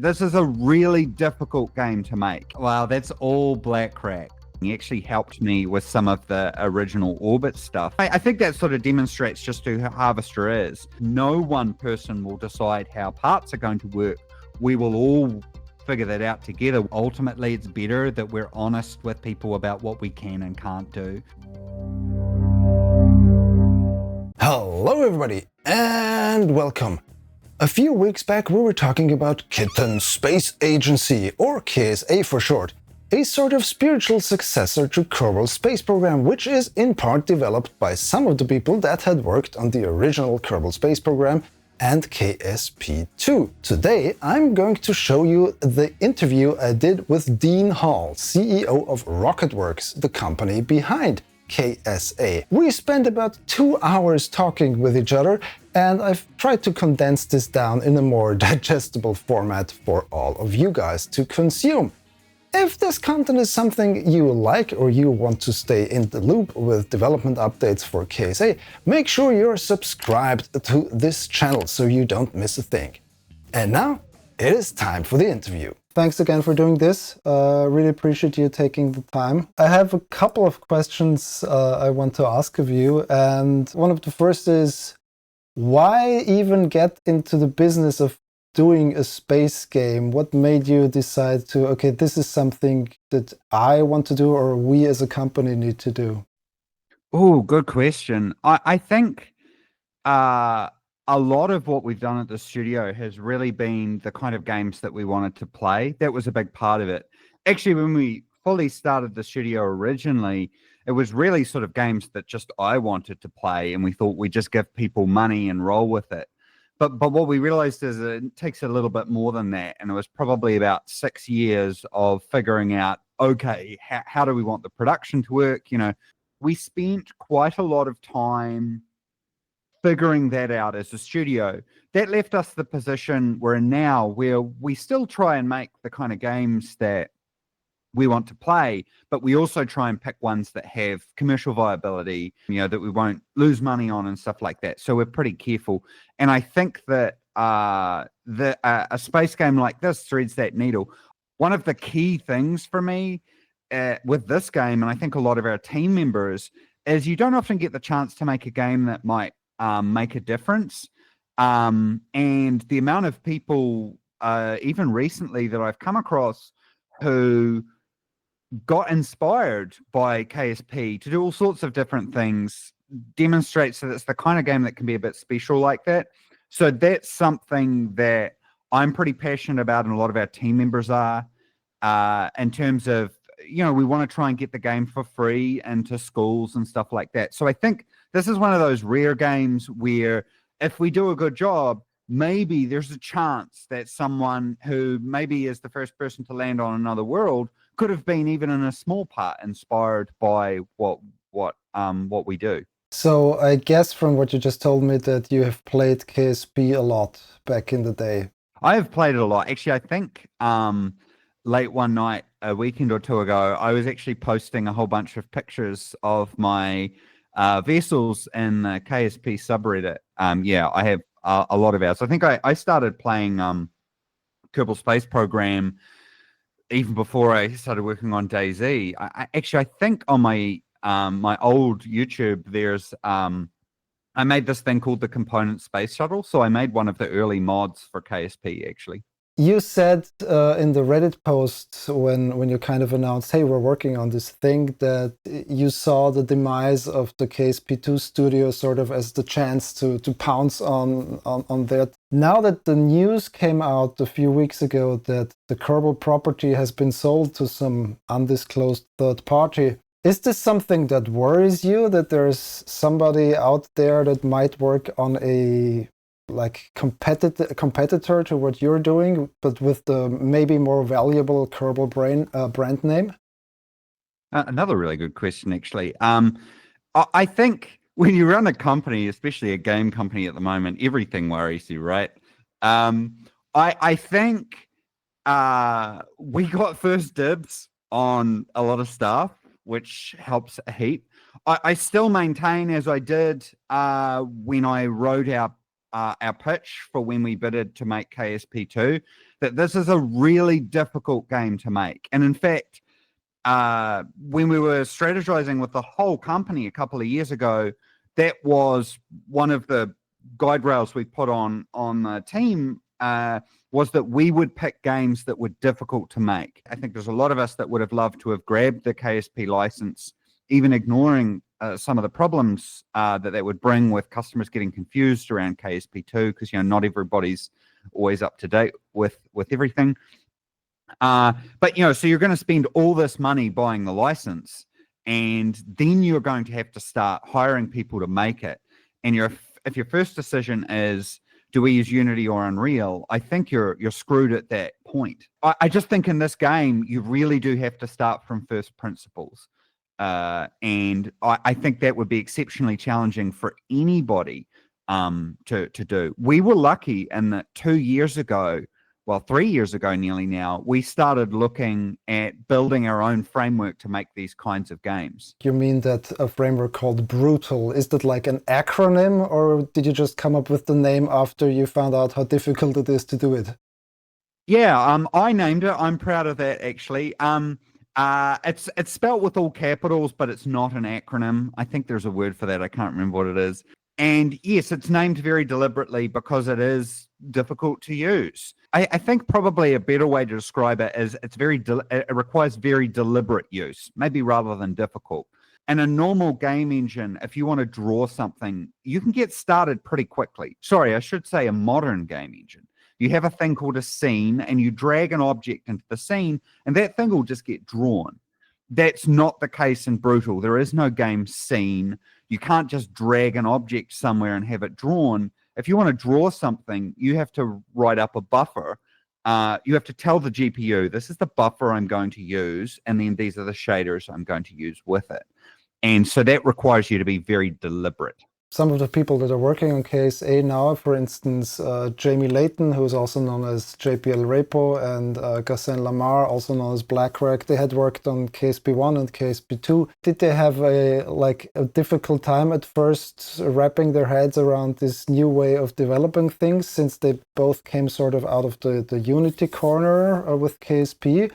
This is a really difficult game to make. Wow, that's all Black Crack. He actually helped me with some of the original Orbit stuff. I think that sort of demonstrates just who Harvester is. No one person will decide how parts are going to work. We will all figure that out together. Ultimately, it's better that we're honest with people about what we can and can't do. Hello everybody and welcome. A few weeks back we were talking about Kitten Space Agency, or KSA for short, a sort of spiritual successor to Kerbal Space Program, which is in part developed by some of the people that had worked on the original Kerbal Space Program and KSP2. Today I'm going to show you the interview I did with Dean Hall, CEO of Rocketwerkz, the company behind KSA. We spent about 2 hours talking with each other, and I've tried to condense this down in a more digestible format for all of you guys to consume. If this content is something you like or you want to stay in the loop with development updates for KSA, make sure you're subscribed to this channel so you don't miss a thing. And now it is time for the interview. Thanks again for doing this. Really appreciate you taking the time. I have a couple of questions I want to ask of you, and one of the first is, why even get into the business of doing a space game? What made you decide to, okay, this is something that I want to do or we as a company need to do? Oh, good question. I think a lot of what we've done at the studio has really been the kind of games that we wanted to play. That was a big part of it. Actually, when we fully started the studio originally, it was really sort of games that just I wanted to play, and we thought we'd just give people money and roll with it. But what we realized is that it takes a little bit more than that, and it was probably about 6 years of figuring out, okay, how do we want the production to work? You know, we spent quite a lot of time figuring that out as a studio. That left us the position we're in now, where we still try and make the kind of games that we want to play, but we also try and pick ones that have commercial viability, you know, that we won't lose money on and stuff like that. So we're pretty careful. And I think that a space game like this threads that needle. One of the key things for me with this game, and I think a lot of our team members, is you don't often get the chance to make a game that might make a difference. And the amount of people, even recently, that I've come across who got inspired by KSP to do all sorts of different things demonstrates that it's the kind of game that can be a bit special like that. So that's something that I'm pretty passionate about, and a lot of our team members are, in terms of, you know, we want to try and get the game for free into schools and stuff like that. So I think this is one of those rare games where if we do a good job, maybe there's a chance that someone who maybe is the first person to land on another world could have been, even in a small part, inspired by what we do. So I guess from what you just told me that you have played KSP a lot back in the day. I have played it a lot. Actually, I think late one night, a weekend or two ago, I was actually posting a whole bunch of pictures of my vessels in the KSP subreddit. Yeah, I have a lot of hours. I think I started playing Kerbal Space Program even before I started working on DayZ. I think on my my old YouTube, there's I made this thing called the Component Space Shuttle. So I made one of the early mods for KSP, actually. You said in the Reddit post when you kind of announced, hey, we're working on this thing, that you saw the demise of the KSP2 studio sort of as the chance to pounce on that. Now that the news came out a few weeks ago that the Kerbal property has been sold to some undisclosed third party, is this something that worries you, that there's somebody out there that might work on a competitor to what you're doing, but with the maybe more valuable Kerbal brand name? Another really good question, actually. I think when you run a company, especially a game company at the moment, everything worries you, right? I think we got first dibs on a lot of stuff, which helps a heap. I still maintain, as I did when I wrote our pitch for when we bidded to make KSP2, that this is a really difficult game to make. And in fact, when we were strategizing with the whole company a couple of years ago, that was one of the guide rails we put on the team, was that we would pick games that were difficult to make. I think there's a lot of us that would have loved to have grabbed the KSP license, even ignoring some of the problems that would bring with customers getting confused around KSP2, because not everybody's always up to date with everything. But so you're going to spend all this money buying the license, and then you're going to have to start hiring people to make it. And if your first decision is, do we use Unity or Unreal, I think you're screwed at that point. I just think in this game, you really do have to start from first principles. And I think that would be exceptionally challenging for anybody to do. We were lucky in that 2 years ago, 3 years ago nearly now, we started looking at building our own framework to make these kinds of games. You mean that a framework called Brutal? Is that like an acronym, or did you just come up with the name after you found out how difficult it is to do it? Yeah, I named it. I'm proud of that, actually. It's spelled with all capitals, but it's not an acronym. I think there's a word for that. I can't remember what it is. And yes, it's named very deliberately because it is difficult to use. I think probably a better way to describe it is it requires very deliberate use, maybe rather than difficult. In a normal game engine, if you want to draw something, you can get started pretty quickly. Sorry, I should say a modern game engine. You have a thing called a scene, and you drag an object into the scene, and that thing will just get drawn. That's not the case in Brutal. There is no game scene. You can't just drag an object somewhere and have it drawn. If you want to draw something, you have to write up a buffer. You have to tell the GPU, this is the buffer I'm going to use, and then these are the shaders I'm going to use with it. And so that requires you to be very deliberate. Some of the people that are working on KSA now, for instance, Jamie Layton, who is also known as JPL Repo, and Gassin Lamar, also known as Blackrock, they had worked on KSP1 and KSP2. Did they have a difficult time at first wrapping their heads around this new way of developing things, since they both came sort of out of the Unity corner with KSP?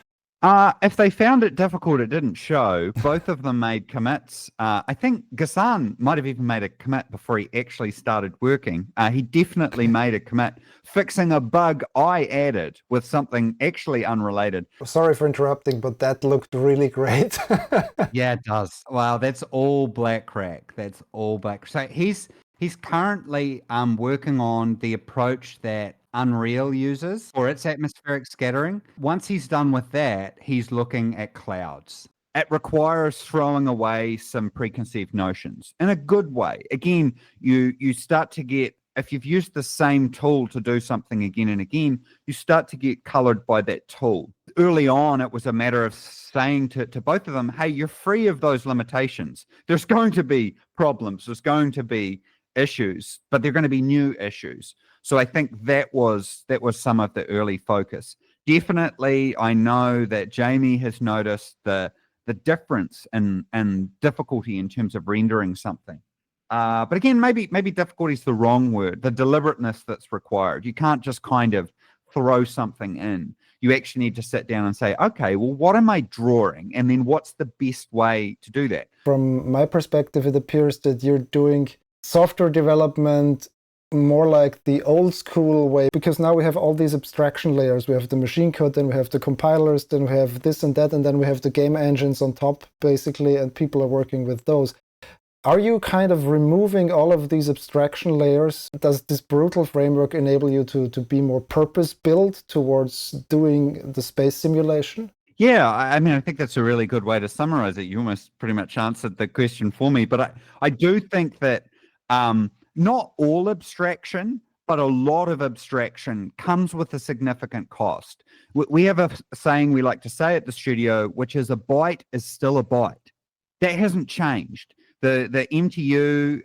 If they found it difficult, it didn't show. Both of them made commits. I think Gassan might have even made a commit before he actually started working. He definitely made a commit fixing a bug I added with something actually unrelated. Sorry for interrupting, but that looked really great. Yeah, it does. Wow, that's all Blackrock. That's all Black. So he's currently working on the approach that Unreal uses for its atmospheric scattering. Once he's done with that, he's looking at clouds. It requires throwing away some preconceived notions in a good way. Again, you start to get, if you've used the same tool to do something again and again, you start to get colored by that tool. Early on, it was a matter of saying to both of them, hey, you're free of those limitations. There's going to be problems. There's going to be issues, but they're going to be new issues. So I think that was some of the early focus. Definitely, I know that Jamie has noticed the difference in difficulty in terms of rendering something. But again, maybe difficulty is the wrong word. The deliberateness that's required. You can't just kind of throw something in. You actually need to sit down and say, okay, well, what am I drawing? And then what's the best way to do that? From my perspective, it appears that you're doing software development more like the old school way, because now we have all these abstraction layers. We have the machine code, then we have the compilers, then we have this and that, and then we have the game engines on top, basically, and people are working with those. Are you kind of removing all of these abstraction layers? Does this Brutal framework enable you to be more purpose-built towards doing the space simulation? Yeah, I mean, I think that's a really good way to summarize it. You almost pretty much answered the question for me, but I do think that not all abstraction, but a lot of abstraction comes with a significant cost. We have a saying we like to say at the studio, which is a byte is still a byte. That hasn't changed. The MTU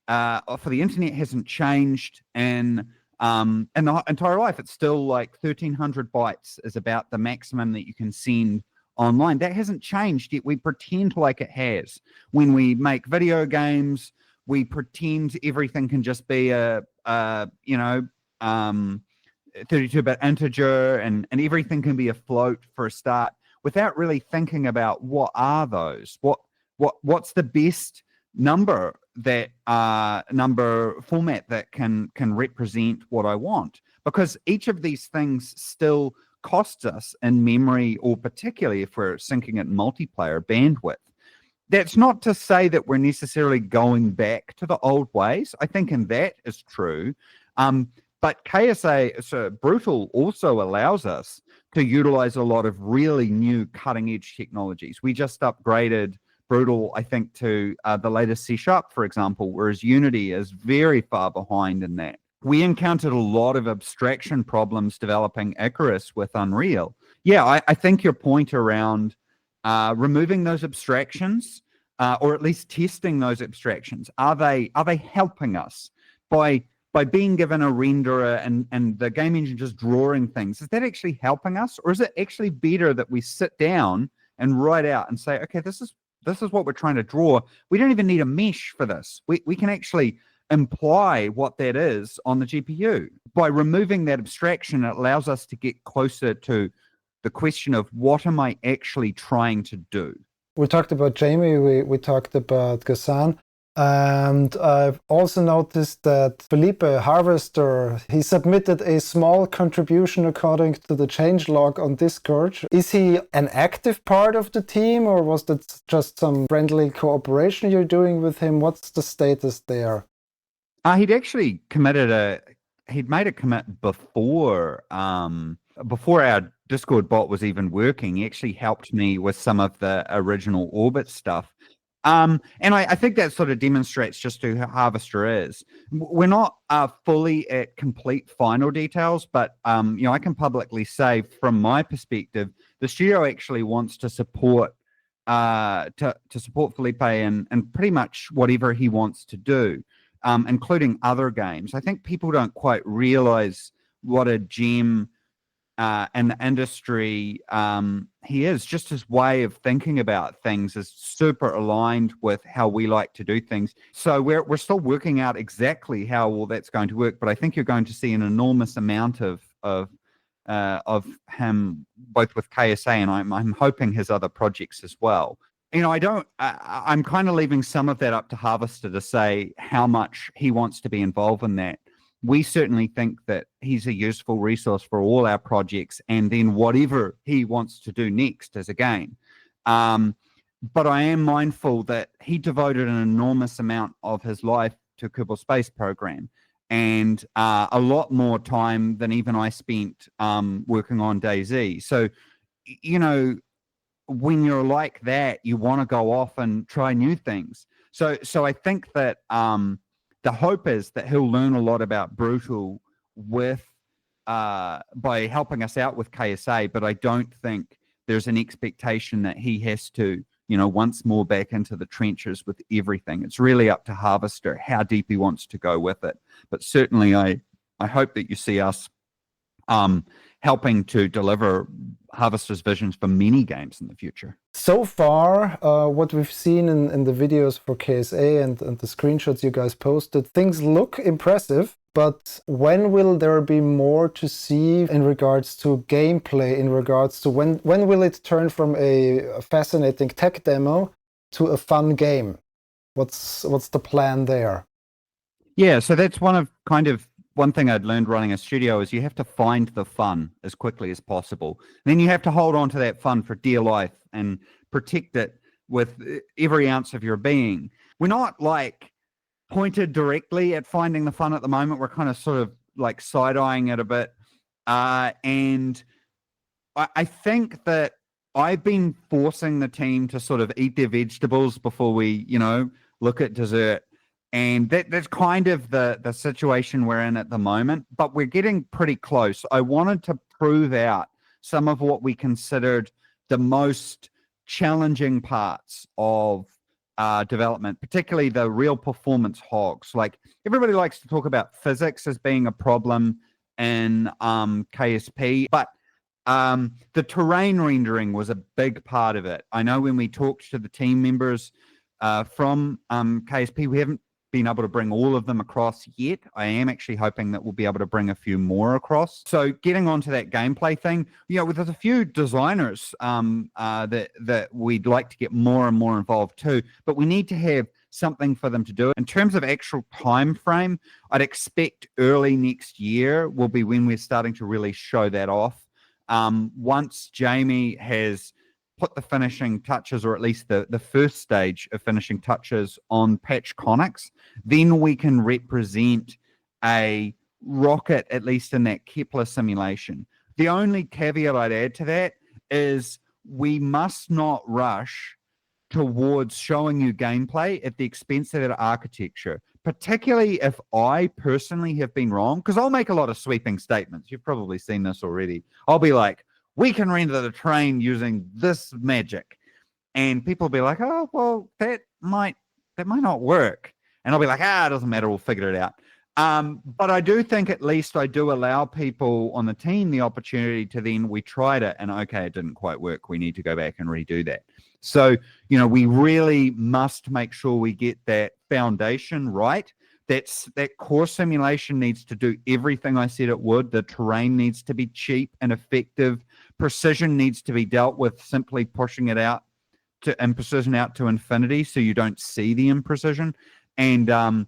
for the internet hasn't changed in the entire life. It's still like 1,300 bytes is about the maximum that you can send online. That hasn't changed yet. We pretend like it has. When we make video games, we pretend everything can just be 32-bit integer, and everything can be a float for a start, without really thinking about what are those, what's the best number format that can represent what I want, because each of these things still costs us in memory, or particularly if we're syncing it in multiplayer, bandwidth. That's not to say that we're necessarily going back to the old ways. I think in that is true. But KSA, so Brutal, also allows us to utilize a lot of really new cutting edge technologies. We just upgraded Brutal, I think, to the latest C#, for example, whereas Unity is very far behind in that. We encountered a lot of abstraction problems developing Icarus with Unreal. Yeah, I think your point around removing those abstractions, or at least testing those abstractions, are they helping us by being given a renderer and the game engine just drawing things? Is that actually helping us, or is it actually better that we sit down and write out and say, okay, this is what we're trying to draw. We don't even need a mesh for this. We can actually imply what that is on the GPU. By removing that abstraction, it allows us to get closer to the question of what am I actually trying to do? We talked about Jamie, we talked about Ghassan, and I've also noticed that Felipe Harvester, he submitted a small contribution according to the changelog on Discord. Is he an active part of the team, or was that just some friendly cooperation you're doing with him? What's the status there? He'd actually he'd made a commit before our Discord bot was even working. He actually helped me with some of the original Orbit stuff. And I think that sort of demonstrates just who Harvester is. We're not fully at complete final details, but I can publicly say from my perspective, the studio actually wants to support to support Felipe and pretty much whatever he wants to do, including other games. I think people don't quite realize what a gem in the industry he is. Just his way of thinking about things is super aligned with how we like to do things. So we're still working out exactly how all that's going to work, but I think you're going to see an enormous amount of him both with KSA and I'm hoping his other projects as well. I'm kind of leaving some of that up to Harvester to say how much he wants to be involved in that. We certainly think that he's a useful resource for all our projects, and then whatever he wants to do next as a game. But I am mindful that he devoted an enormous amount of his life to Kerbal Space Program, and a lot more time than even I spent working on DayZ. So, when you're like that, you want to go off and try new things. So I think that the hope is that he'll learn a lot about Brutal by helping us out with KSA, but I don't think there's an expectation that he has to, once more back into the trenches with everything. It's really up to Harvester how deep he wants to go with it. But certainly I hope that you see us helping to deliver Harvester's visions for many games in the future. So far, what we've seen in the videos for KSA and the screenshots you guys posted, things look impressive, but when will there be more to see in regards to gameplay, in regards to when will it turn from a fascinating tech demo to a fun game? What's the plan there? Yeah, so that's one thing I'd learned running a studio is you have to find the fun as quickly as possible. Then you have to hold on to that fun for dear life and protect it with every ounce of your being. We're not pointed directly at finding the fun at the moment. We're kind of sort of side-eyeing it a bit. And I think that I've been forcing the team to sort of eat their vegetables before we, look at dessert. And that's kind of the situation we're in at the moment, but we're getting pretty close. I wanted to prove out some of what we considered the most challenging parts of development, particularly the real performance hogs. Everybody likes to talk about physics as being a problem in KSP, but the terrain rendering was a big part of it. I know when we talked to the team members from KSP, we haven't been able to bring all of them across yet. I am actually hoping that we'll be able to bring a few more across. So getting onto that gameplay thing, there's a few designers that we'd like to get more and more involved too, but we need to have something for them to do. In terms of actual time frame, I'd expect early next year will be when we're starting to really show that off. Once Jamie has put the finishing touches, or at least the first stage of finishing touches on Patch Conics, then we can represent a rocket, at least in that Kepler simulation. The only caveat I'd add to that is we must not rush towards showing you gameplay at the expense of that architecture, particularly if I personally have been wrong, because I'll make a lot of sweeping statements. You've probably seen this already. I'll be like, we can render the terrain using this magic. And people will be like, oh, well, that might not work. And I'll be like, it doesn't matter, we'll figure it out. But I do think at least I do allow people on the team the opportunity to then, we tried it and okay, it didn't quite work. We need to go back and redo that. So, we really must make sure we get that foundation right. That core simulation needs to do everything I said it would. The terrain needs to be cheap and effective. Precision needs to be dealt with simply pushing it out to imprecision out to infinity so you don't see the imprecision. And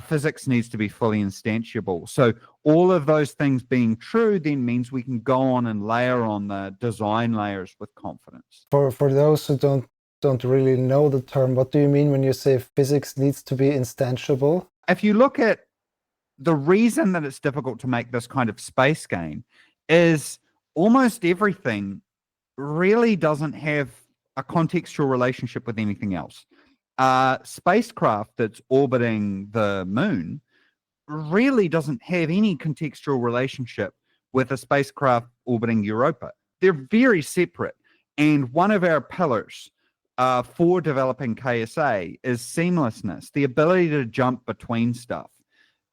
physics needs to be fully instantiable. So all of those things being true then means we can go on and layer on the design layers with confidence. For those who don't really know the term, what do you mean when you say physics needs to be instantiable? If you look at the reason that it's difficult to make this kind of space game is almost everything really doesn't have a contextual relationship with anything else. Spacecraft that's orbiting the moon really doesn't have any contextual relationship with a spacecraft orbiting Europa. They're very separate. And one of our pillars for developing KSA is seamlessness, the ability to jump between stuff.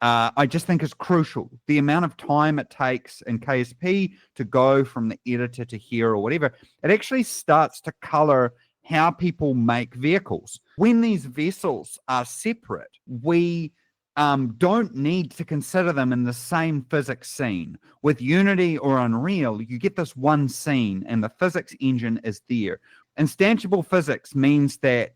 I just think is crucial. The amount of time it takes in KSP to go from the editor to here or whatever, it actually starts to color how people make vehicles. When these vessels are separate, we don't need to consider them in the same physics scene. With Unity or Unreal, you get this one scene and the physics engine is there. Instantiable physics means that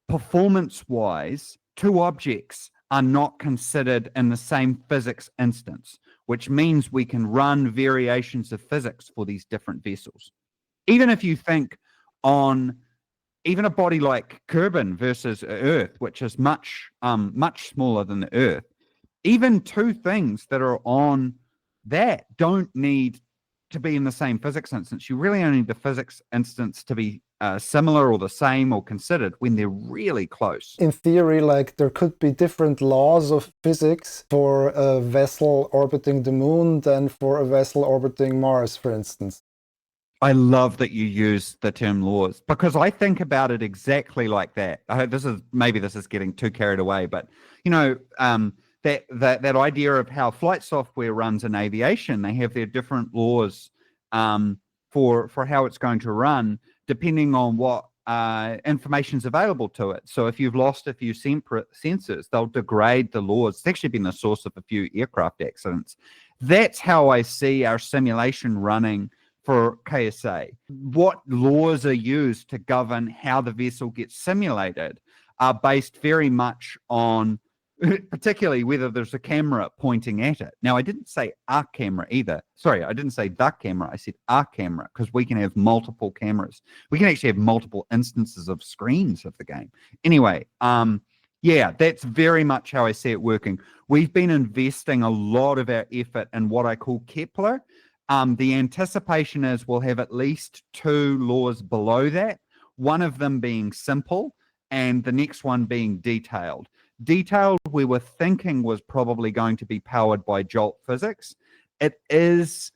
performance-wise, two objects are not considered in the same physics instance, which means we can run variations of physics for these different vessels. Even if you think on even a body like Kerbal versus Earth, which is much smaller than the Earth, even two things that are on that don't need to be in the same physics instance. You really only need the physics instance to be similar or the same or considered when they're really close. In theory, like there could be different laws of physics for a vessel orbiting the moon than for a vessel orbiting Mars, for instance. I love that you use the term laws because I think about it exactly like that. I hope this is getting too carried away, but that idea of how flight software runs in aviation, they have their different laws for how it's going to run depending on what information is available to it. So if you've lost a few sensors, they'll degrade the laws. It's actually been the source of a few aircraft accidents. That's how I see our simulation running for KSA. What laws are used to govern how the vessel gets simulated are based very much on particularly whether there's a camera pointing at it. Now, I didn't say a camera either. Sorry, I didn't say the camera. I said a camera because we can have multiple cameras. We can actually have multiple instances of screens of the game. Anyway, yeah, that's very much how I see it working. We've been investing a lot of our effort in what I call Kepler. The anticipation is we'll have at least two laws below that, one of them being simple and the next one being detailed. Detailed, we were thinking was probably going to be powered by Jolt physics. It is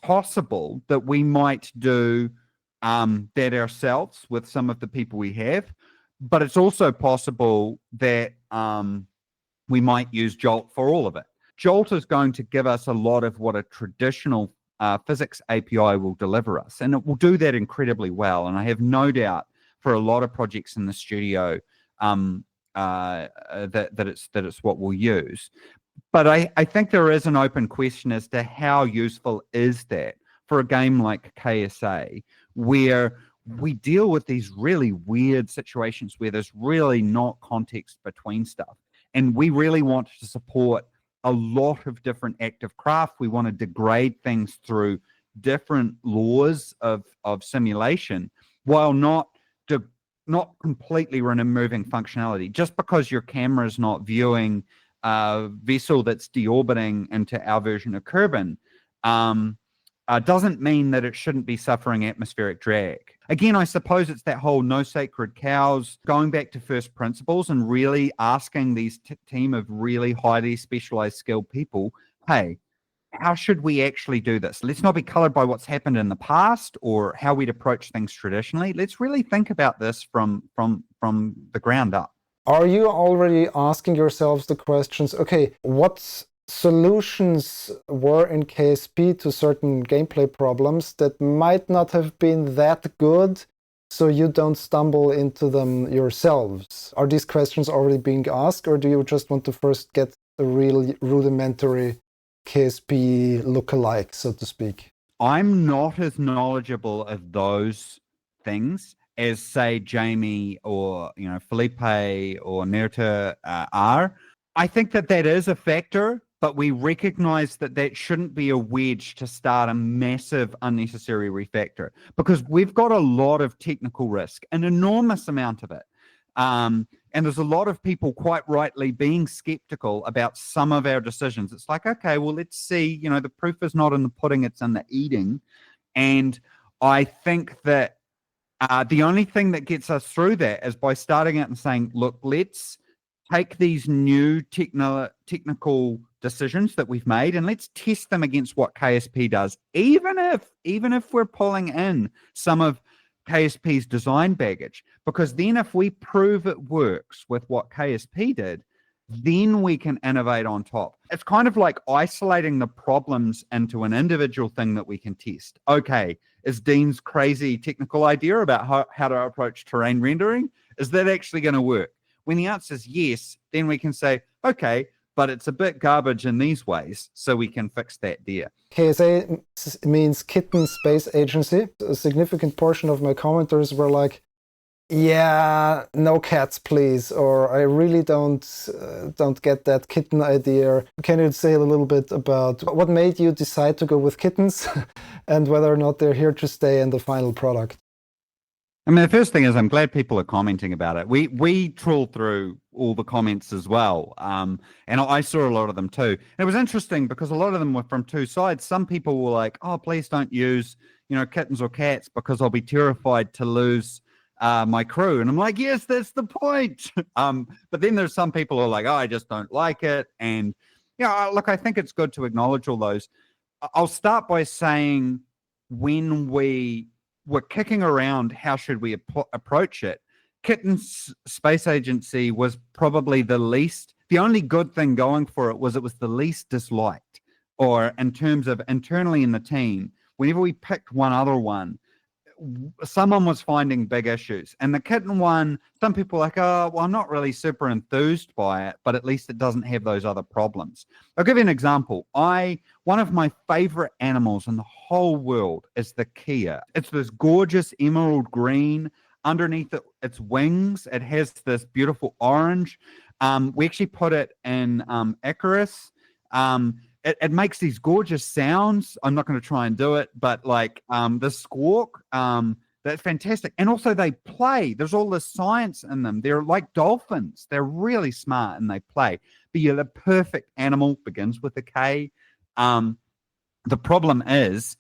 possible that we might do that ourselves with some of the people we have, but it's also possible that we might use Jolt for all of it. Jolt is going to give us a lot of what a traditional physics API will deliver us, and it will do that incredibly well. And I have no doubt for a lot of projects in the studio, that it's what we'll use. But I think there is an open question as to how useful is that for a game like KSA, where we deal with these really weird situations where there's really not context between stuff. And we really want to support a lot of different active craft. We want to degrade things through different laws of simulation while not completely removing functionality. Just because your camera is not viewing a vessel that's deorbiting into our version of Kerbal doesn't mean that it shouldn't be suffering atmospheric drag. Again, I suppose it's that whole no sacred cows, going back to first principles and really asking these team of really highly specialized skilled people, hey, how should we actually do this? Let's not be colored by what's happened in the past or how we'd approach things traditionally. Let's really think about this from the ground up. Are you already asking yourselves the questions, okay, what solutions were in KSP to certain gameplay problems that might not have been that good, so you don't stumble into them yourselves? Are these questions already being asked, or do you just want to first get a real rudimentary KSP lookalike, so to speak? I'm not as knowledgeable of those things as, say, Jamie or Felipe or Nerta are. I think that is a factor, but we recognize that shouldn't be a wedge to start a massive unnecessary refactor, because we've got a lot of technical risk, an enormous amount of it. And there's a lot of people quite rightly being skeptical about some of our decisions. It's like, okay, well, let's see, the proof is not in the pudding, it's in the eating. And I think that the only thing that gets us through that is by starting out and saying, look, let's take these new technical decisions that we've made and let's test them against what KSP does, even if we're pulling in some of KSP's design baggage, because then if we prove it works with what KSP did, then we can innovate on top. It's kind of like isolating the problems into an individual thing that we can test. Okay, is Dean's crazy technical idea about how to approach terrain rendering, is that actually going to work? When the answer is yes, then we can say, okay, but it's a bit garbage in these ways, so we can fix that there. KSA means Kitten Space Agency. A significant portion of my commenters were like, yeah, no cats, please, or I really don't get that kitten idea. Can you say a little bit about what made you decide to go with kittens and whether or not they're here to stay in the final product? I mean, the first thing is I'm glad people are commenting about it. We trawled through all the comments as well, and I saw a lot of them too. And it was interesting because a lot of them were from two sides. Some people were like, oh, please don't use kittens or cats because I'll be terrified to lose my crew. And I'm like, yes, that's the point. But then there's some people who are like, oh, I just don't like it. And look, I think it's good to acknowledge all those. I'll start by saying when we were kicking around how should we approach it, Kitten Space Agency was probably the only good thing going for it was the least disliked, or in terms of internally in the team, whenever we picked one other one, someone was finding big issues. And the kitten one, some people are like, oh, well, I'm not really super enthused by it, but at least it doesn't have those other problems. I'll give you an example. One of my favorite animals in the whole world is the Kia. It's this gorgeous emerald green. Underneath its wings, it has this beautiful orange. We actually put it in Icarus. It makes these gorgeous sounds. I'm not going to try and do it, but like the squawk, that's fantastic. And also they play. There's all this science in them. They're like dolphins. They're really smart and they play. But yeah, the perfect animal begins with a K. The problem is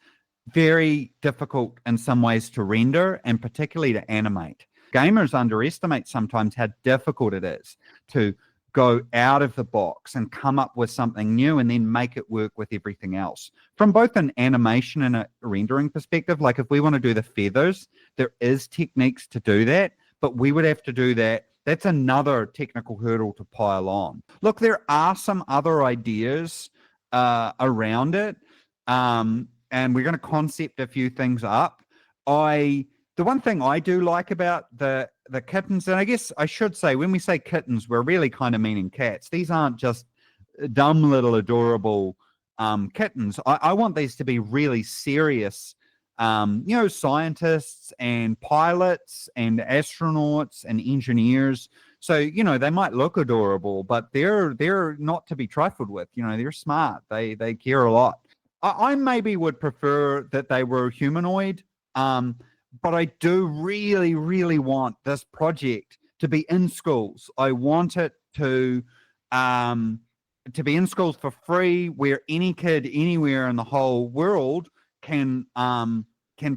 very difficult in some ways to render and particularly to animate. Gamers underestimate sometimes how difficult it is to go out of the box and come up with something new and then make it work with everything else. From both an animation and a rendering perspective, like if we want to do the feathers, there is techniques to do that, but we would have to do that. That's another technical hurdle to pile on. Look, there are some other ideas around it, and we're going to concept a few things up. I The one thing I do like about the kittens, and I guess I should say, when we say kittens, we're really kind of meaning cats. These aren't just dumb little adorable kittens. I want these to be really serious, scientists and pilots and astronauts and engineers. So, they might look adorable, but they're not to be trifled with. They're smart. They care a lot. I maybe would prefer that they were humanoid, but I do really, really want this project to be in schools. I want it to be in schools for free, where any kid anywhere in the whole world can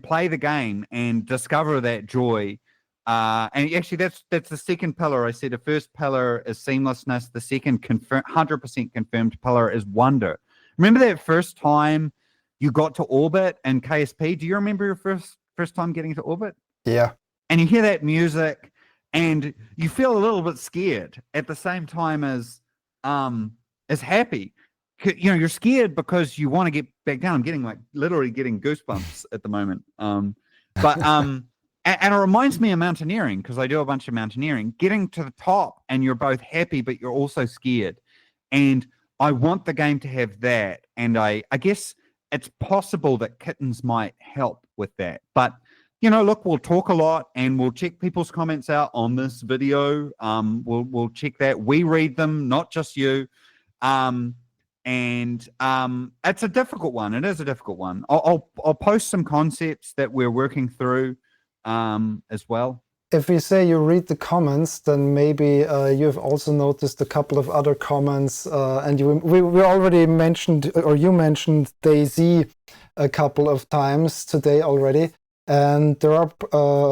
play the game and discover that joy. And actually, that's the second pillar. I said the first pillar is seamlessness. The second 100% confirmed pillar is wonder. Remember that first time you got to orbit in KSP? Do you remember your first time getting to orbit? Yeah. And you hear that music, and you feel a little bit scared at the same time as happy. You're scared because you want to get back down. I'm getting literally getting goosebumps at the moment. And it reminds me of mountaineering, because I do a bunch of mountaineering. Getting to the top and you're both happy, but you're also scared. And I want the game to have that. And I guess it's possible that kittens might help with that. But, look, we'll talk a lot, and we'll check people's comments out on this video. We'll check that. We read them, not just you. And it's a difficult one. It is a difficult one. I'll post some concepts that we're working through as well. If we say you read the comments, then maybe you have also noticed a couple of other comments, and we already mentioned, or you mentioned DayZ a couple of times today already. And there are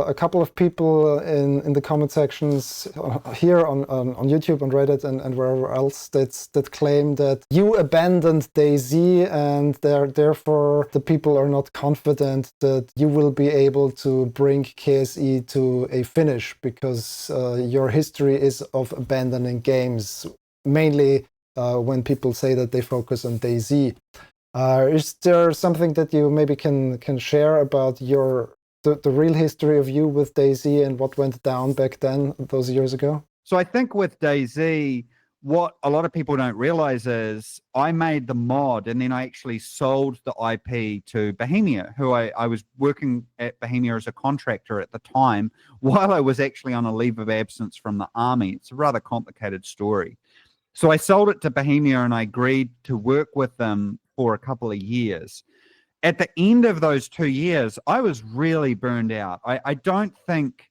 a couple of people in the comment sections here on YouTube, on Reddit, and wherever else that claim that you abandoned DayZ, and therefore the people are not confident that you will be able to bring KSE to a finish, because your history is of abandoning games, mainly when people say that they focus on DayZ. Is there something that you maybe can share about the real history of you with DayZ and what went down back then, those years ago? So I think with DayZ, what a lot of people don't realize is I made the mod, and then I actually sold the IP to Bohemia, who I was working at Bohemia as a contractor at the time, while I was actually on a leave of absence from the army. It's a rather complicated story. So I sold it to Bohemia, and I agreed to work with them for a couple of years. At the end of those 2 years, I was really burned out. I don't think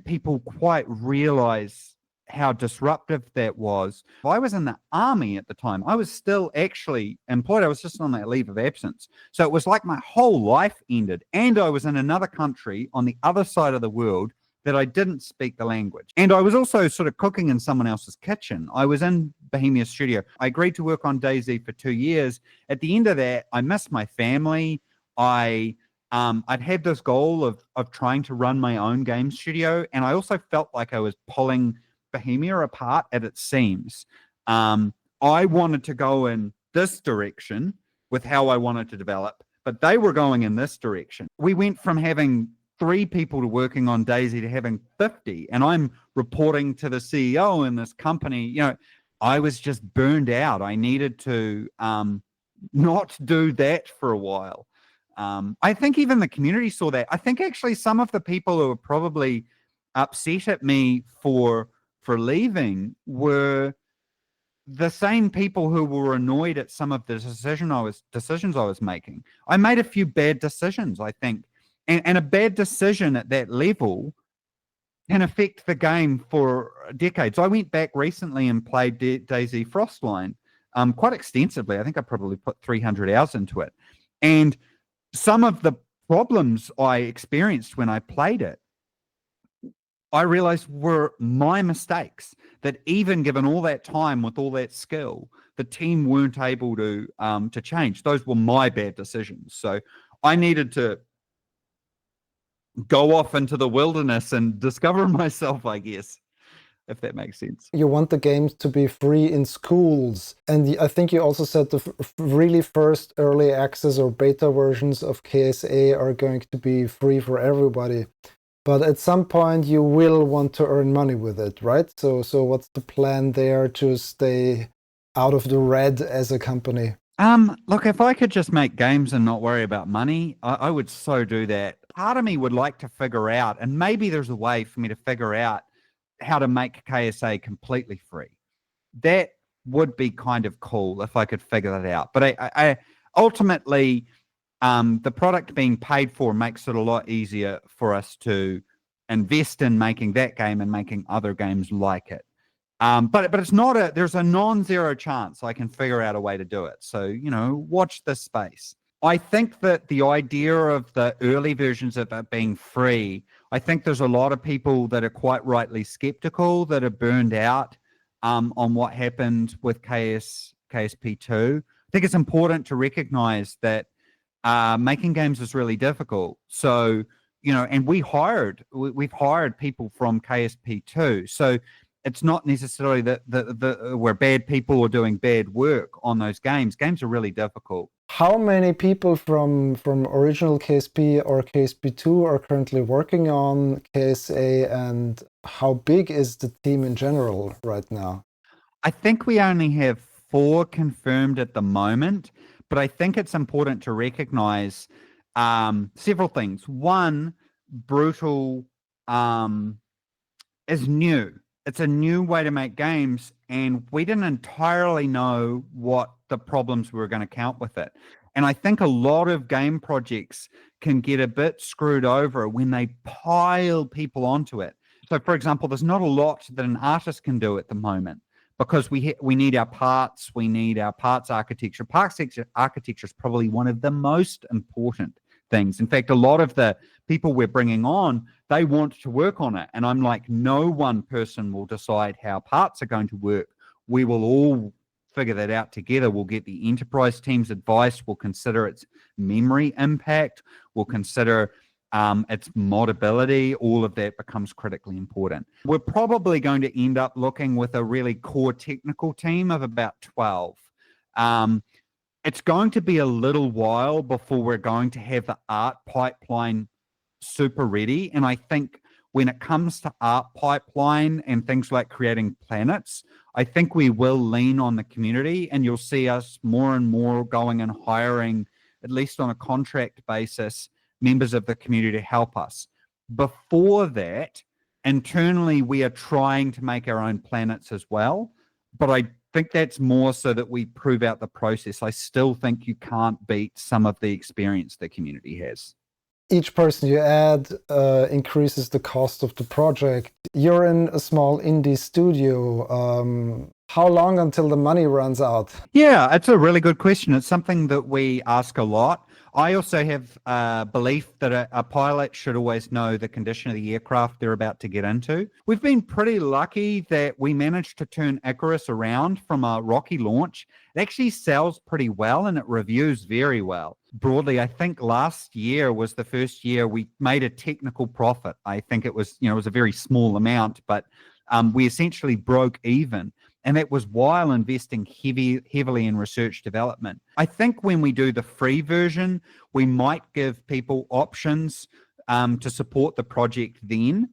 people quite realize how disruptive that was. I was in the army at the time. I was still actually employed. I was just on that leave of absence. So it was like my whole life ended, and I was in another country on the other side of the world that I didn't speak the language. And I was also sort of cooking in someone else's kitchen. I was in Bohemia's studio. I agreed to work on DayZ for 2 years. At the end of that, I missed my family. I'd had this goal of trying to run my own game studio, and I also felt like I was pulling Bohemia apart at its seams. I wanted to go in this direction with how I wanted to develop, but they were going in this direction. We went from having 3 people to working on DayZ to having 50, and I'm reporting to the CEO in this company. I was just burned out. I needed to not do that for a while. I think even the community saw that. I think actually some of the people who were probably upset at me for leaving were the same people who were annoyed at some of the decisions I was making. I made a few bad decisions, I think. And a bad decision at that level can affect the game for decades. I went back recently and played DayZ Frostline quite extensively. I think I probably put 300 hours into it. And some of the problems I experienced when I played it, I realized were my mistakes, that even given all that time with all that skill, the team weren't able to change. Those were my bad decisions. So I needed to go off into the wilderness and discover myself, I guess. if that makes sense. You want the games to be free in schools. And I think you also said the really first early access or beta versions of KSA are going to be free for everybody. But at some point you will want to earn money with it, right? So what's the plan there to stay out of the red as a company? Look, if I could just make games and not worry about money, I would so do that. Part of me would like to figure out, and maybe there's a way for me to figure out how to make KSA completely free. That would be kind of cool if I could figure that out. But I ultimately, the product being paid for makes it a lot easier for us to invest in making that game and making other games like it. But it's not there's a non-zero chance I can figure out a way to do it. So, watch this space. I think that the idea of the early versions of it being free, I think there's a lot of people that are quite rightly skeptical, that are burned out on what happened with KSP2. I think it's important to recognize that making games is really difficult. So, and we've hired people from KSP2. So it's not necessarily that we're bad people or doing bad work on those games. Games are really difficult. How many people from original KSP or KSP2 are currently working on KSA, and how big is the team in general right now? I think we only have 4 confirmed at the moment, but I think it's important to recognize several things. One, Brutal is new. It's a new way to make games, and we didn't entirely know what the problems we were going to count with it. And I think a lot of game projects can get a bit screwed over when they pile people onto it. So, for example, there's not a lot that an artist can do at the moment because we need our parts, we need our parts architecture. Parts architecture is probably one of the most important things. In fact, a lot of the people we're bringing on, they want to work on it. And I'm like, no one person will decide how parts are going to work. We will all figure that out together. We'll get the enterprise team's advice. We'll consider its memory impact. We'll consider its modability. All of that becomes critically important. We're probably going to end up looking with a really core technical team of about 12. It's going to be a little while before we're going to have the art pipeline super ready. And I think when it comes to art pipeline and things like creating planets, I think we will lean on the community, and you'll see us more and more going and hiring, at least on a contract basis, members of the community to help us. Before that, internally, we are trying to make our own planets as well, but I think that's more so that we prove out the process. I still think you can't beat some of the experience the community has. Each person you add increases the cost of the project. You're in a small indie studio. How long until the money runs out? Yeah, it's a really good question. It's something that we ask a lot. I also have a belief that a pilot should always know the condition of the aircraft they're about to get into. We've been pretty lucky that we managed to turn Icarus around from a rocky launch. It actually sells pretty well and it reviews very well. Broadly, I think last year was the first year we made a technical profit. I think it was, it was a very small amount, but we essentially broke even. And that was while investing heavily in research development. I think when we do the free version, we might give people options to support the project then.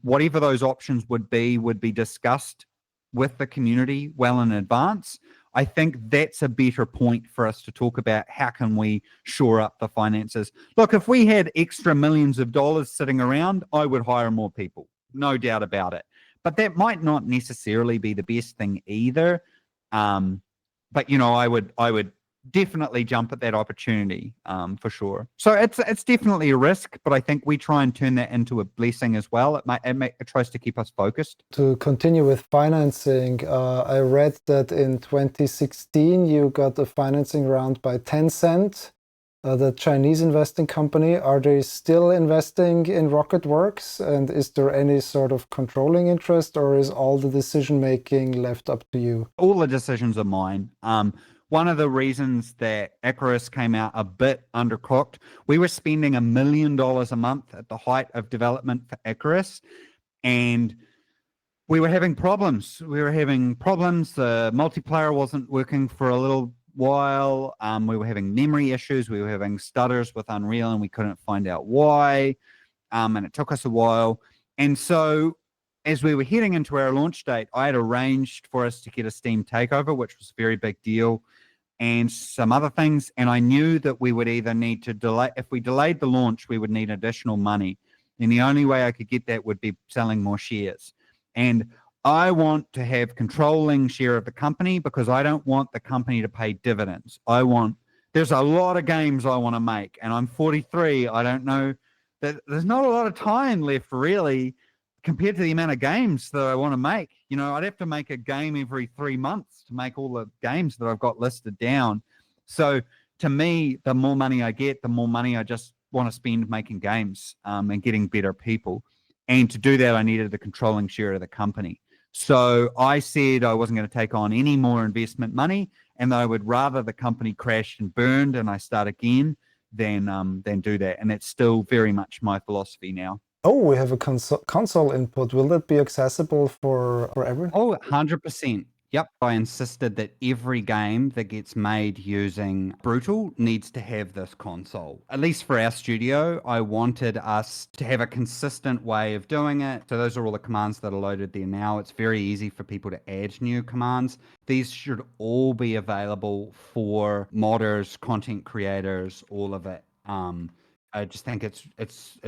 Whatever those options would be discussed with the community well in advance. I think that's a better point for us to talk about how can we shore up the finances. Look, if we had extra millions of dollars sitting around, I would hire more people, no doubt about it. But that might not necessarily be the best thing either. But I would definitely jump at that opportunity for sure. So it's definitely a risk, but I think we try and turn that into a blessing as well. It tries to keep us focused. To continue with financing, I read that in 2016 you got a financing round by Tencent, the Chinese investing company. Are they still investing in Rocketwerkz? And is there any sort of controlling interest, or is all the decision making left up to you? All the decisions are mine. One of the reasons that Icarus came out a bit undercooked, we were spending $1 million a month at the height of development for Icarus. And We were having problems. The multiplayer wasn't working for a little while. We were having memory issues. We were having stutters with Unreal, and we couldn't find out why. And it took us a while. And so, as we were heading into our launch date, I had arranged for us to get a Steam takeover, which was a very big deal, and some other things. And I knew that we would either need to delay, if we delayed the launch, we would need additional money. And the only way I could get that would be selling more shares. And I want to have controlling share of the company because I don't want the company to pay dividends. There's a lot of games I want to make, and I'm 43. I don't know that there's not a lot of time left really compared to the amount of games that I want to make. I'd have to make a game every 3 months to make all the games that I've got listed down. So to me, the more money I get, the more money I just want to spend making games and getting better people. And to do that, I needed the controlling share of the company. So I said I wasn't going to take on any more investment money, and that I would rather the company crashed and burned and I start again than do that. And that's still very much my philosophy now. Oh, we have a console input. Will that be accessible for everyone? Oh, 100%. Yep. I insisted that every game that gets made using Brutal needs to have this console. At least for our studio, I wanted us to have a consistent way of doing it. So those are all the commands that are loaded there now. It's very easy for people to add new commands. These should all be available for modders, content creators, all of it. I just think it's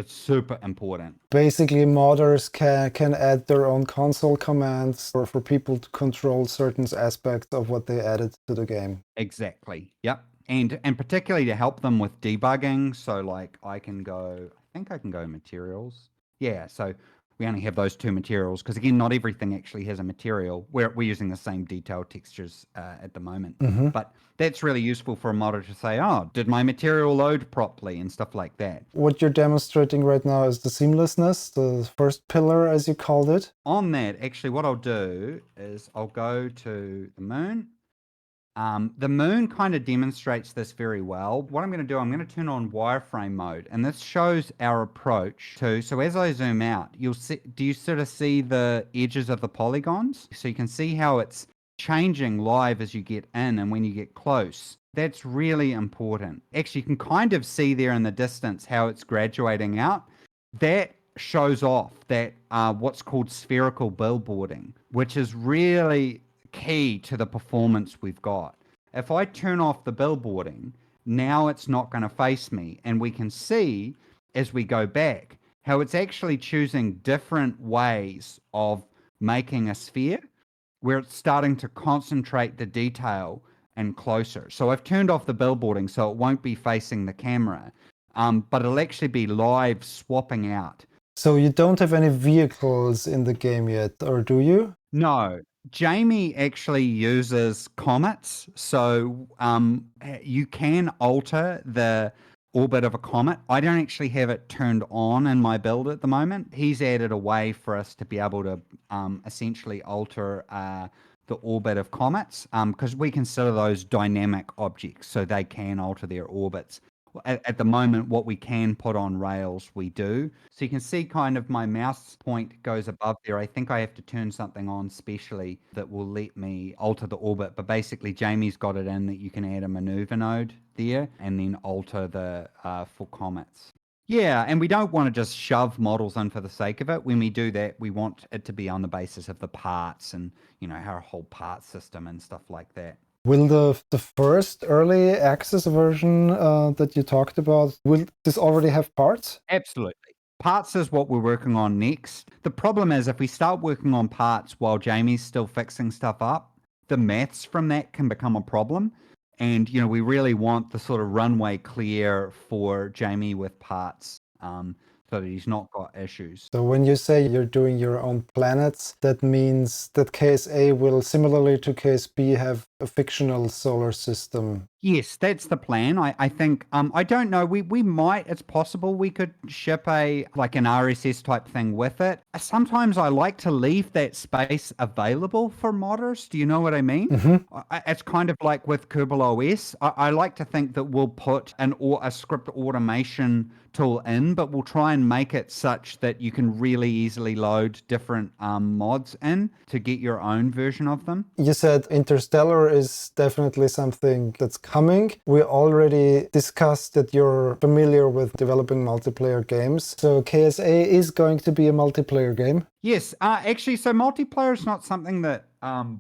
super important. Basically, modders can add their own console commands for people to control certain aspects of what they added to the game. Exactly. Yep. And particularly to help them with debugging. So like I think I can go materials. Yeah. So we only have those two materials because again, not everything actually has a material. We're using the same detailed textures at the moment. But that's really useful for a modder to say, oh, did my material load properly and stuff like that. What you're demonstrating right now is the seamlessness, the first pillar, as you called it. On that, actually, what I'll do is I'll go to the moon. The moon kind of demonstrates this very well. What I'm going to do, I'm going to turn on wireframe mode, and this shows our approach to, so as I zoom out, do you sort of see the edges of the polygons? So you can see how it's changing live as you get in and when you get close. That's really important. Actually, you can kind of see there in the distance how it's graduating out. That shows off that what's called spherical billboarding, which is really key to the performance we've got. If I turn off the billboarding, now it's not going to face me. And we can see as we go back how it's actually choosing different ways of making a sphere where it's starting to concentrate the detail and closer. So I've turned off the billboarding so it won't be facing the camera, but it'll actually be live swapping out. So you don't have any vehicles in the game yet, or do you? No. Jamie actually uses comets, so you can alter the orbit of a comet. I don't actually have it turned on in my build at the moment. He's added a way for us to be able to essentially alter the orbit of comets because we consider those dynamic objects, so they can alter their orbits. At the moment, what we can put on rails, we do. So you can see kind of my mouse point goes above there. I think I have to turn something on specially that will let me alter the orbit. But basically, Jamie's got it in that you can add a maneuver node there and then alter the for comets. Yeah, and we don't want to just shove models in for the sake of it. When we do that, we want it to be on the basis of the parts and, our whole part system and stuff like that. Will the first early access version that you talked about, will this already have parts? Absolutely. Parts is what we're working on next. The problem is if we start working on parts while Jamie's still fixing stuff up, the maths from that can become a problem. And, we really want the sort of runway clear for Jamie with parts so that he's not got issues. So when you say you're doing your own planets, that means that KSA will, similarly to KSB, have a fictional solar system Yes, that's the plan. I think I don't know. We might. It's possible we could ship a like an RSS type thing with it. Sometimes I like to leave that space available for modders. Do you know what I mean? It's kind of like with Kerbal OS. I like to think that we'll put a script automation tool in, but we'll try and make it such that you can really easily load different mods in to get your own version of them. You said Interstellar is definitely something that's coming. We already discussed that you're familiar with developing multiplayer games. So KSA is going to be a multiplayer game. Yes, actually, so multiplayer is not something that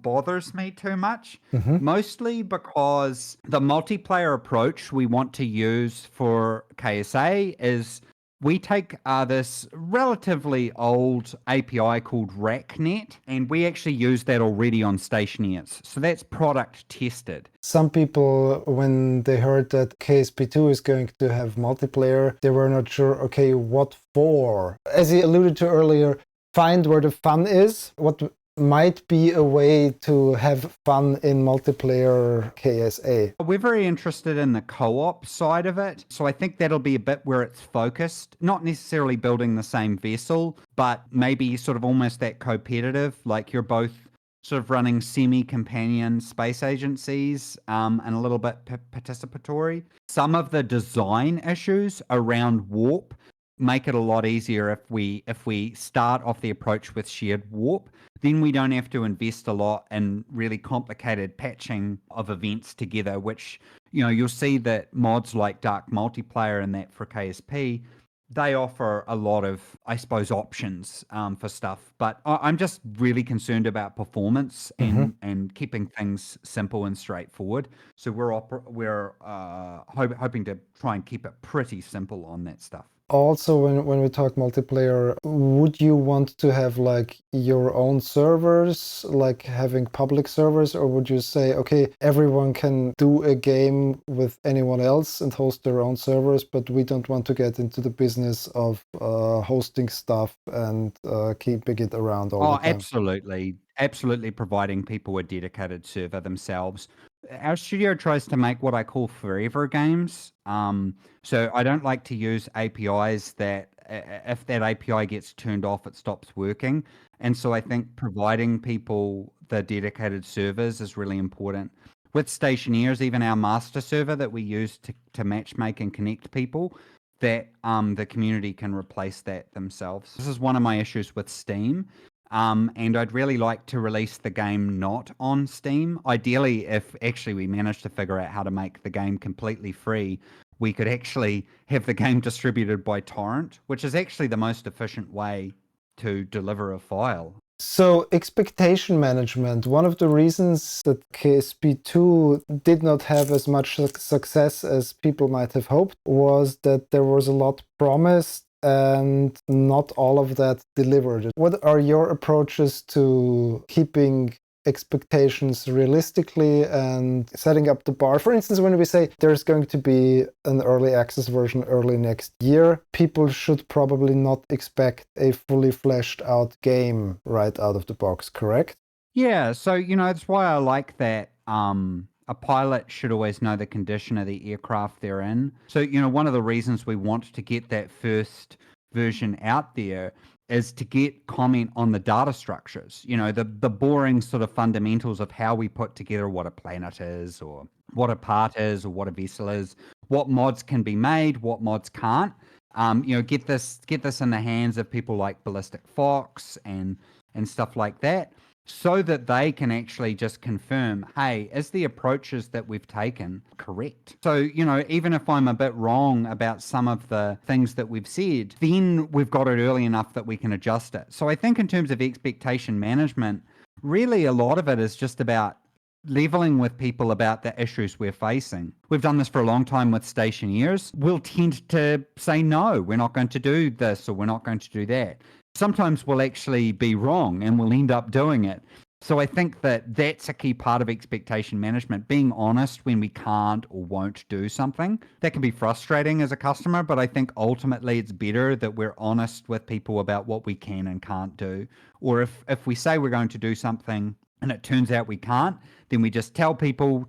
bothers me too much, mostly because the multiplayer approach we want to use for KSA is we take this relatively old API called RackNet, and we actually use that already on Stationeers. So that's product tested. Some people, when they heard that KSP2 is going to have multiplayer, they were not sure, okay, what for? As you alluded to earlier, find where the fun is. What might be a way to have fun in multiplayer KSA? We're very interested in the co-op side of it. So I think that'll be a bit where it's focused, not necessarily building the same vessel, but maybe sort of almost that competitive, like you're both sort of running semi-companion space agencies and a little bit participatory. Some of the design issues around warp make it a lot easier if we start off the approach with shared warp. Then we don't have to invest a lot in really complicated patching of events together, which, you know, you'll see that mods like Dark Multiplayer and that for KSP, they offer a lot of, I suppose, options for stuff. But I'm just really concerned about performance and keeping things simple and straightforward. So we're hoping to try and keep it pretty simple on that stuff. Also, when we talk multiplayer, would you want to have like your own servers, like having public servers, or would you say, okay, everyone can do a game with anyone else and host their own servers, but we don't want to get into the business of hosting stuff and keeping it around all the time? Absolutely. Absolutely providing people a dedicated server themselves. Our studio tries to make what I call forever games. So I don't like to use APIs that if that API gets turned off, it stops working. And so I think providing people the dedicated servers is really important. With Stationeers, even our master server that we use to matchmake and connect people, that the community can replace that themselves. This is one of my issues with Steam. And I'd really like to release the game not on Steam. Ideally, if actually we manage to figure out how to make the game completely free, we could actually have the game distributed by torrent, which is actually the most efficient way to deliver a file. So expectation management, one of the reasons that KSP2 did not have as much success as people might have hoped was that there was a lot promised and not all of that delivered. What are your approaches to keeping expectations realistically and setting up the bar? For instance, when we say there's going to be an early access version early next year, people should probably not expect a fully fleshed out game right out of the box, correct? Yeah, so, you know, that's why I like that a pilot should always know the condition of the aircraft they're in. So, you know, one of the reasons we want to get that first version out there is to get comment on the data structures, you know, the boring sort of fundamentals of how we put together what a planet is or what a part is or what a vessel is, what mods can be made, what mods can't. You know, get this in the hands of people like Ballistic Fox and stuff like that, so that they can actually just confirm, hey, is the approaches that we've taken correct? So, you know, even if I'm a bit wrong about some of the things that we've said, then we've got it early enough that we can adjust it. So I think in terms of expectation management, really a lot of it is just about leveling with people about the issues we're facing. We've done this for a long time with Stationeers. We'll tend to say, no, we're not going to do this or we're not going to do that. Sometimes we'll actually be wrong and we'll end up doing it. So I think that that's a key part of expectation management, being honest when we can't or won't do something. That can be frustrating as a customer, but I think ultimately it's better that we're honest with people about what we can and can't do. Or if we say we're going to do something, and it turns out we can't, then we just tell people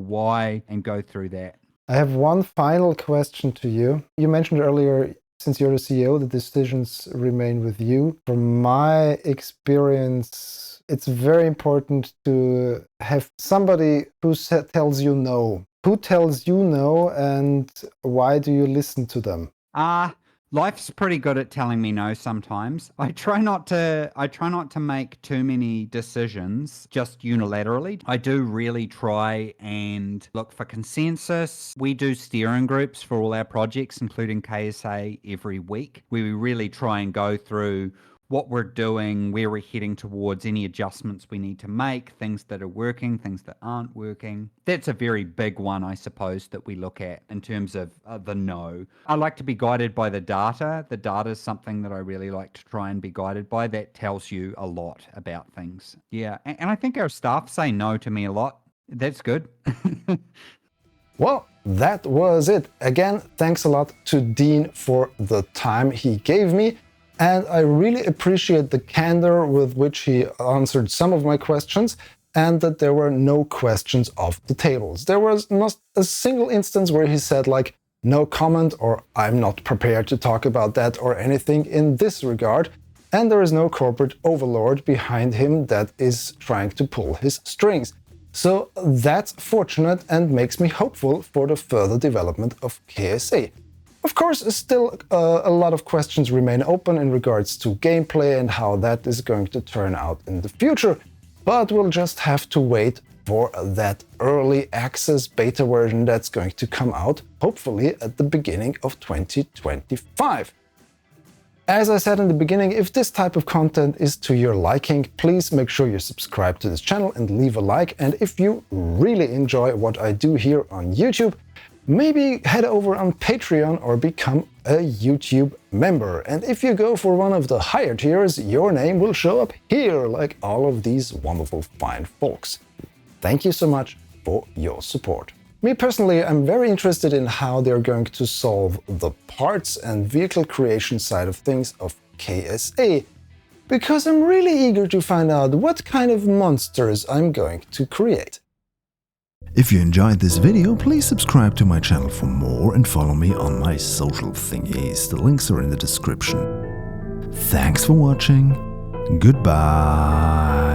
why and go through that. I have one final question to you. You mentioned earlier, since you're the CEO, the decisions remain with you. From my experience, it's very important to have somebody who tells you no. Who tells you no, and why do you listen to them? Life's pretty good at telling me no sometimes. I try not to make too many decisions just unilaterally. I do really try and look for consensus. We do steering groups for all our projects, including KSA, every week, where we really try and go through what we're doing, where we're heading towards, any adjustments we need to make, things that are working, things that aren't working. That's a very big one, I suppose, that we look at in terms of the no. I like to be guided by the data. The data is something that I really like to try and be guided by. That tells you a lot about things. Yeah, and I think our staff say no to me a lot. That's good. Well, that was it. Again, thanks a lot to Dean for the time he gave me. And I really appreciate the candor with which he answered some of my questions, and that there were no questions off the tables. There was not a single instance where he said like, no comment, or I'm not prepared to talk about that, or anything in this regard. And there is no corporate overlord behind him that is trying to pull his strings. So that's fortunate and makes me hopeful for the further development of KSA. Of course, still a lot of questions remain open in regards to gameplay and how that is going to turn out in the future, but we'll just have to wait for that early access beta version that's going to come out, hopefully at the beginning of 2025. As I said in the beginning, if this type of content is to your liking, please make sure you subscribe to this channel and leave a like. And if you really enjoy what I do here on YouTube, maybe head over on Patreon or become a YouTube member. And if you go for one of the higher tiers, your name will show up here, like all of these wonderful fine folks. Thank you so much for your support. Me personally, I'm very interested in how they're going to solve the parts and vehicle creation side of things of KSA, because I'm really eager to find out what kind of monsters I'm going to create. If you enjoyed this video, please subscribe to my channel for more and follow me on my social thingies. The links are in the description. Thanks for watching. Goodbye.